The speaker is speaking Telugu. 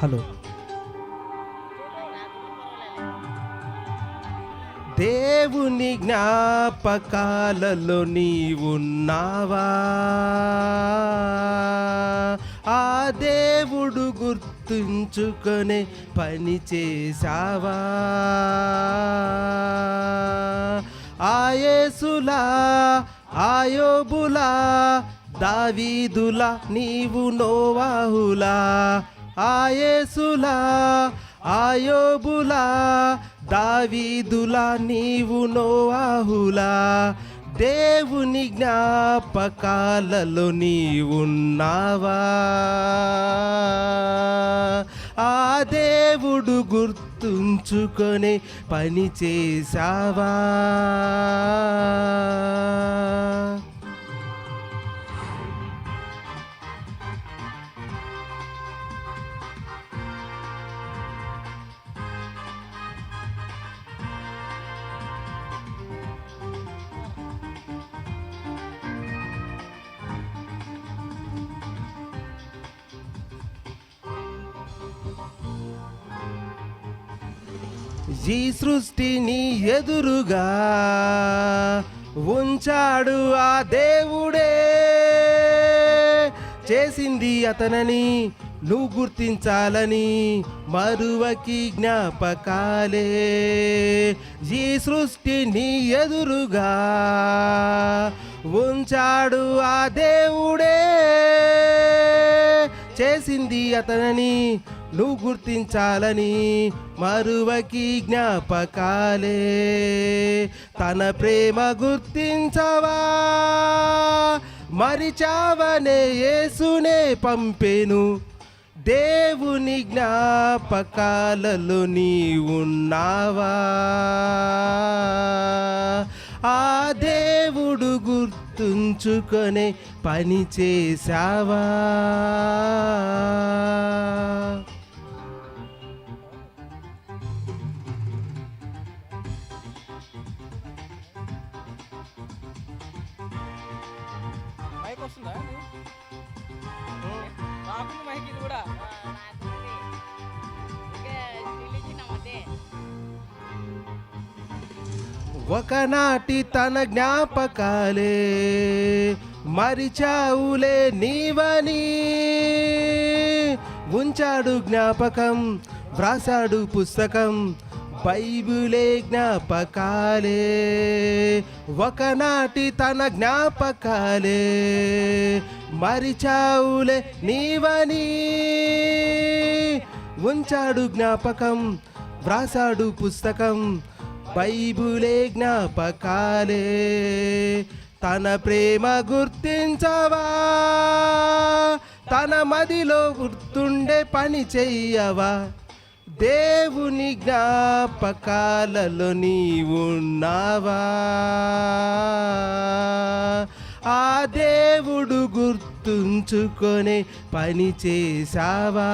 హలో. దేవుని జ్ఞాపకాలలో నీవున్నావా? ఆ దేవుడు గుర్తుంచుకొనే పని చేశావా? ఆ యేసులా, ఆ యోబులా, దావీదులా, నీవు నోవాహులా. ఆ యేసులా, ఆ యోబులా, దావీదులా, నీవు నోవాహులా. దేవుని జ్ఞాపకాలలో నీవున్నావా? ఆ దేవుడు గుర్తుంచుకొనే పని చేశావా? ఈ సృష్టిని ఎదురుగా ఉంచాడు ఆ దేవుడే. చేసింది అతనని నువ్వు గుర్తించాలని మరువకి జ్ఞాపకాలే. ఈ సృష్టిని ఎదురుగా ఉంచాడు ఆ దేవుడే. చేసింది అతనని నువ్వు గుర్తించాలని మరువకి జ్ఞాపకాలే. తన ప్రేమ గుర్తించవా? మరిచావనే యేసునే పంపెను. దేవుని జ్ఞాపకాలలో నీవున్నావా? ఆ దేవుడు గుర్తుంచుకొనే పని చేశావా? మైక్ వస్తుందా? రాకుండా మైక్ ఇది కూడా. ఒకనాటి తన జ్ఞాపకాలే మరిచావులే నీవని. ఉంచాడు జ్ఞాపకం, వ్రాసాడు పుస్తకం, బైబిలే జ్ఞాపకాలే. ఒకనాటి తన జ్ఞాపకాలే మరిచావులే నీవని. ఉంచాడు జ్ఞాపకం, వ్రాసాడు పుస్తకం, బైబిలే జ్ఞాపకాలే. తన ప్రేమ గుర్తించవా? తన మదిలో గుర్తుండే పని చెయ్యవా? దేవుని జ్ఞాపకాలలో నీవున్నావా? ఆ దేవుడు గుర్తుంచుకొనే పని చేశావా?